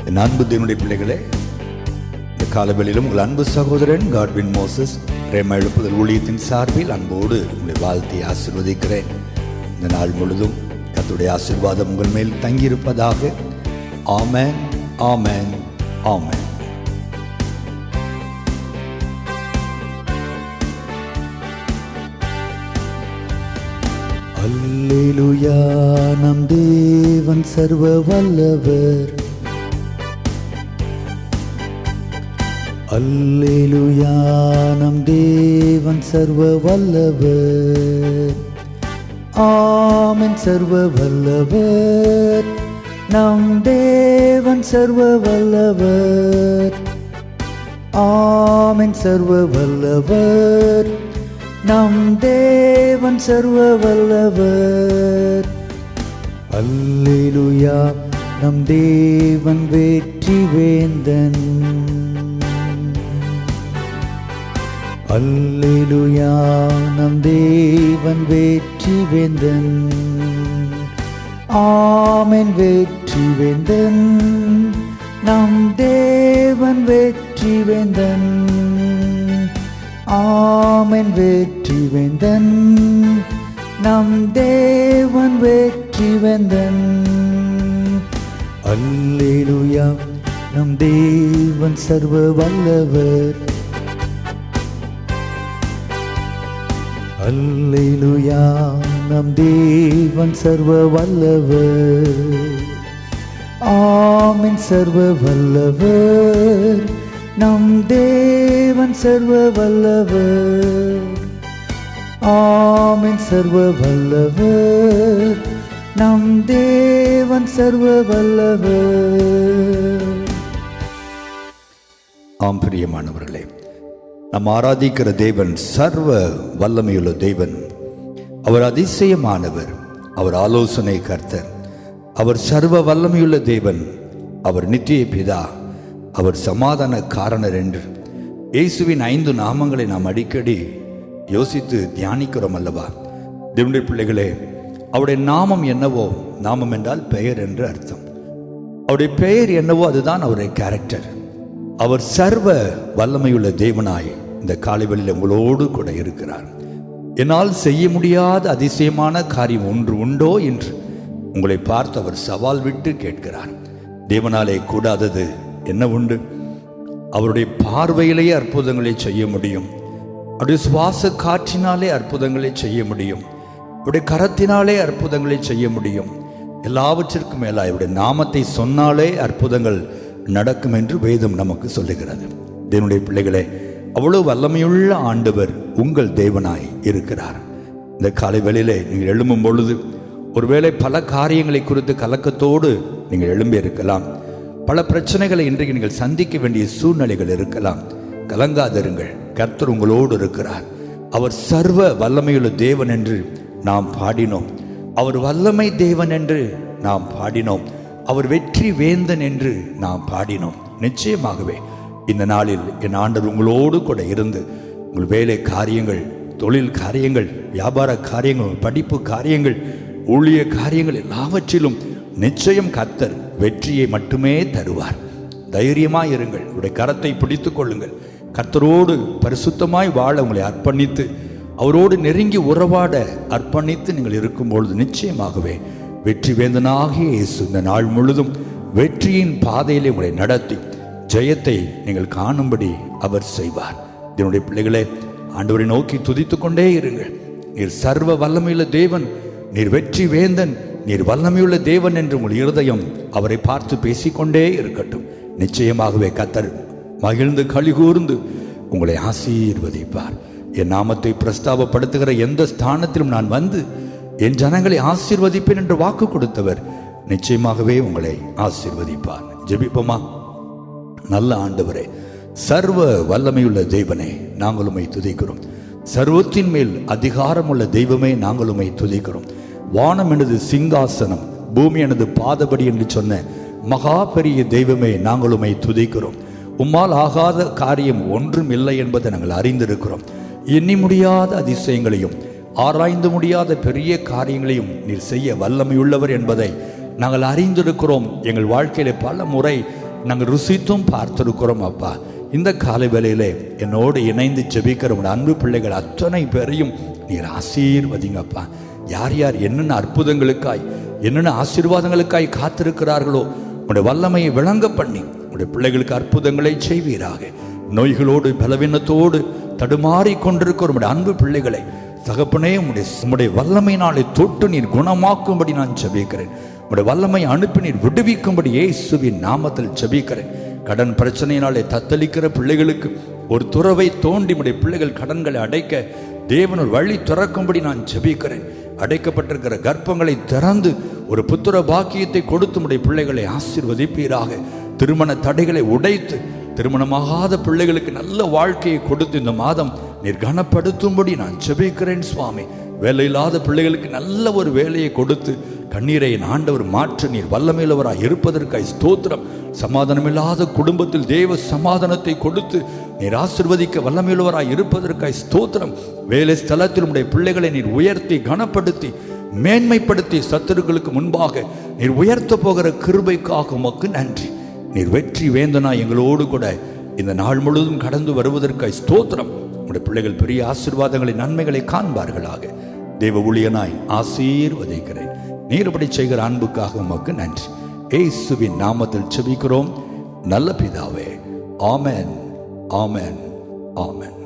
என் அன்பு தேவனுடைய பிள்ளைகளே, இந்த காலவெளியிலும் உங்கள் அன்பு சகோதரன் காட்வின் மோசஸ் பிரேம எழுப்புதல் ஊழியத்தின் சார்பில் அன்போடு உங்களை வாழ்த்தி ஆசீர்வதிக்கிறேன். இந்த நாள் முழுதும் கர்த்தருடைய ஆசீர்வாதம் உங்கள் மேல் தங்கியிருப்பதாக. ஆமென், ஆமென், ஆமென். அல்லேலூயா, நம் தேவன் சர்வ வல்லவர். அல்லேலூயா, நம் தேவன் சர்வ வல்லவர். ஆமென், சர்வ வல்லவர். நம் தேவன் சர்வ வல்லவர். ஆமென், சர்வ வல்லவர். நம் தேவன் சர்வ வல்லவர். அல்லேலூயா, நம் தேவன் வெற்றி வேந்தன். அல்லேலூயா, நம் தேவன் வெற்றி வேந்தன். ஆமென், வெற்றி வேந்தன். நம் தேவன் வெற்றி வேந்தன். ஆமென், வெற்றி வேந்தன். நம் தேவன் வெற்றி வேந்தன். அல்லேலூயா, நம் தேவன் சர்வ வல்லவர். அல்லேலூயா, நம் தேவன் சர்வ வல்லவர். ஆமென், சர்வ வல்லவர். நம் தேவன் சர்வ வல்லவர். ஆமென், சர்வ வல்லவர். நம் தேவன் சர்வ வல்லவர். ஆம் பிரியமானவர்களே, நாம் ஆராதிக்கிற தேவன் சர்வ வல்லமையுள்ள தேவன். அவர் அதிசயமானவர். அவர் ஆலோசனை கர்த்தர். அவர் சர்வ வல்லமையுள்ள தேவன். அவர் நித்திய பிதா. அவர் சமாதான காரணர் என்று இயேசுவின் 5 நாமங்களை நாம் அடிக்கடி யோசித்து தியானிக்கிறோம் அல்லவா? தேவனுடைய பிள்ளைகளே, அவருடைய நாமம் என்னவோ, நாமம் என்றால் பெயர் என்று அர்த்தம். அவருடைய பெயர் என்னவோ அதுதான் அவருடைய கேரக்டர். அவர் சர்வ வல்லமையுள்ள தேவனாய் இந்த காலைவெளியில் உங்களோடு கூட இருக்கிறார். என்னால் செய்ய முடியாத அதிசயமான காரியம் ஒன்று உண்டோ என்று உங்களை பார்த்து அவர் சவால் விட்டு கேட்கிறார். தேவனாலே கூடாதது என்ன உண்டு? அவருடைய பார்வையிலேயே அற்புதங்களை செய்ய முடியும். அவருடைய சுவாச காற்றினாலே அற்புதங்களை செய்ய முடியும். அவருடைய கரத்தினாலே அற்புதங்களை செய்ய முடியும். எல்லாவற்றிற்கும் மேலாக அவருடைய நாமத்தை சொன்னாலே அற்புதங்கள் நடக்கும் என்று வேதம் நமக்கு சொல்லுகிறது. தேவனுடைய பிள்ளைகளே, அவ்வளவு வல்லமையுள்ள ஆண்டவர் உங்கள் தேவனாய் இருக்கிறார். இந்த காலை வேளையிலே நீங்கள் எழும்பும் பொழுது ஒருவேளை பல காரியங்களை குறித்து கலக்கத்தோடு நீங்கள் எழும்பி இருக்கலாம். பல பிரச்சனைகளை இன்றைக்கு நீங்கள் சந்திக்க வேண்டிய சூழ்நிலைகள் இருக்கலாம். கலங்காதிருங்கள், கர்த்தர் உங்களோடு இருக்கிறார். அவர் சர்வ வல்லமையுள்ள தேவன் என்று நாம் பாடினோம். அவர் வல்லமை தேவன் என்று நாம் பாடினோம். அவர் வெற்றி வேந்தன் என்று நாம் பாடினோம். நிச்சயமாகவே இந்த நாளில் என் ஆண்டவர் உங்களோடு கூட இருந்து உங்கள் வேலை காரியங்கள், தொழில் காரியங்கள், வியாபார காரியங்கள், படிப்பு காரியங்கள், ஊழிய காரியங்கள் எல்லாவற்றிலும் நிச்சயம் கர்த்தர் வெற்றியை மட்டுமே தருவார். தைரியமாய் இருங்கள். உடைய கரத்தை பிடித்து கொள்ளுங்கள். கர்த்தரோடு பரிசுத்தமாய் வாழ உங்களை அர்ப்பணித்து அவரோடு நெருங்கி உறவாட அர்ப்பணித்து நீங்கள் இருக்கும்பொழுது நிச்சயமாகவே வெற்றி வேந்தனாகிய இயேசு இந்த நாள் முழுதும் வெற்றியின் பாதையிலே உங்களை நடத்தி ஜெயத்தை நீங்கள் காணும்படி அவர் செய்வார். என்னுடைய பிள்ளைகளே, ஆண்டவரை நோக்கி துதித்து கொண்டே இருங்கள். நீர் சர்வ வல்லமையுள்ள தேவன், நீர் வெற்றி வேந்தன், நீர் வல்லமையுள்ள தேவன் என்று உங்கள் இருதயம் அவரை பார்த்து பேசிக்கொண்டே இருக்கட்டும். நிச்சயமாகவே கர்த்தர் மகிழ்ந்து களிகூர்ந்து உங்களை ஆசீர்வதிப்பார். என் நாமத்தை பிரஸ்தாபப்படுத்துகிற எந்த ஸ்தானத்திலும் நான் வந்து என் ஜனங்களை ஆசீர்வதிப்பேன் என்று வாக்கு கொடுத்தவர் நிச்சயமாகவே உங்களை ஆசீர்வதிப்பார். ஜெபிப்போமா? நல்ல ஆண்டவரே, சர்வ வல்லமையுள்ள தெய்வனே, நாங்கள் உம்மை துதிக்கிறோம். சர்வத்தின் மேல் அதிகாரமுள்ள தெய்வமே, நாங்கள் உம்மை துதிக்கிறோம். வானம் எனது சிங்காசனம், பூமி எனது பாதபடி என்று சொன்ன மகா பெரிய தெய்வமே, நாங்கள் உம்மை துதிக்கிறோம். உம்மால் ஆகாத காரியம் ஒன்றும் இல்லை என்பதை நாங்கள் அறிந்திருக்கிறோம். எண்ணி முடியாத அதிசயங்களையும் ஆராய்ந்து முடியாத பெரிய காரியங்களையும் நீர் செய்ய வல்லமையுள்ளவர் என்பதை நாங்கள் அறிந்திருக்கிறோம். எங்கள் வாழ்க்கையில பல முறை நாங்கள் ருசித்தும் பார்த்திருக்கிறோம் அப்பா. இந்த காலை வேளையிலே என்னோடு இணைந்து ஜெபிக்கிற உடைய அன்பு பிள்ளைகள் அத்தனை பேரையும் நீர் ஆசீர்வதிங்கப்பா. யார் யார் என்னென்ன அற்புதங்களுக்காய் என்னென்ன ஆசீர்வாதங்களுக்காய் காத்திருக்கிறார்களோ உடைய வல்லமையை விளங்க பண்ணி உடைய பிள்ளைகளுக்கு அற்புதங்களை செய்வீராக. நோய்களோடு பலவீனத்தோடு தடுமாறி கொண்டிருக்கிற உடைய அன்பு பிள்ளைகளை தகப்பனே உம்முடைய வல்லமையினாலே தொட்டு நீர் குணமாக்கும்படி நான் ஜெபிக்கிறேன். உடைய வல்லமை அனுப்பி நீர் விடுவிக்கும்படி இயேசுவின் நாமத்தில் ஜெபிக்கிறேன். கடன் பிரச்சனையினாலே தத்தளிக்கிற பிள்ளைகளுக்கு ஒரு துறவை தோண்டி உடைய பிள்ளைகள் கடன்களை அடைக்க தேவன் ஒரு வழி திறக்கும்படி நான் ஜெபிக்கிறேன். அடைக்கப்பட்டிருக்கிற கர்ப்பங்களை திறந்து ஒரு புத்திர பாக்கியத்தை கொடுத்து உடைய பிள்ளைகளை ஆசீர்வதிப்பீராக. திருமண தடைகளை உடைத்து திருமணமாகாத பிள்ளைகளுக்கு நல்ல வாழ்க்கையை கொடுத்து இந்த மாதம் நீர் கனப்படுத்தும்படி நான் ஜெபிக்கிறேன் சுவாமி. வேலையில்லாத பிள்ளைகளுக்கு நல்ல ஒரு வேலையை கொடுத்து கண்ணீரை ஆண்டவர் மாற்ற நீர் வல்லமையுள்ளவராய் இருப்பதற்காய் ஸ்தோத்திரம். சமாதானமில்லாத குடும்பத்தில் தேவ சமாதானத்தை கொடுத்து நீர் ஆசீர்வதிக்க வல்லமையுள்ளவராய் இருப்பதற்காய் ஸ்தோத்திரம். வேலை ஸ்தலத்தில் உடைய பிள்ளைகளை நீர் உயர்த்தி கனப்படுத்தி மேன்மைப்படுத்தி சத்துருக்களுக்கு முன்பாக நீர் உயர்த்த போகிற கிருபைக்காக உமக்கு நன்றி. நீர் வெற்றி வேந்தனா எங்களோடு கூட இந்த நாள் முழுவதும் கடந்து வருவதற்காய் ஸ்தோத்திரம். உடைய பிள்ளைகள் பெரிய ஆசீர்வாதங்களை நன்மைகளை காண்பார்களாக. தேவ ஊழியனாய் ஆசீர்வதிக்கிறேன். நீர் இப்படி செய்கிற அன்புக்காக உமக்கு நன்றி. இயேசுவின் நாமத்தில் ஜெபிக்கிறோம் நல்ல பிதாவே. ஆமென், ஆமென், ஆமென்.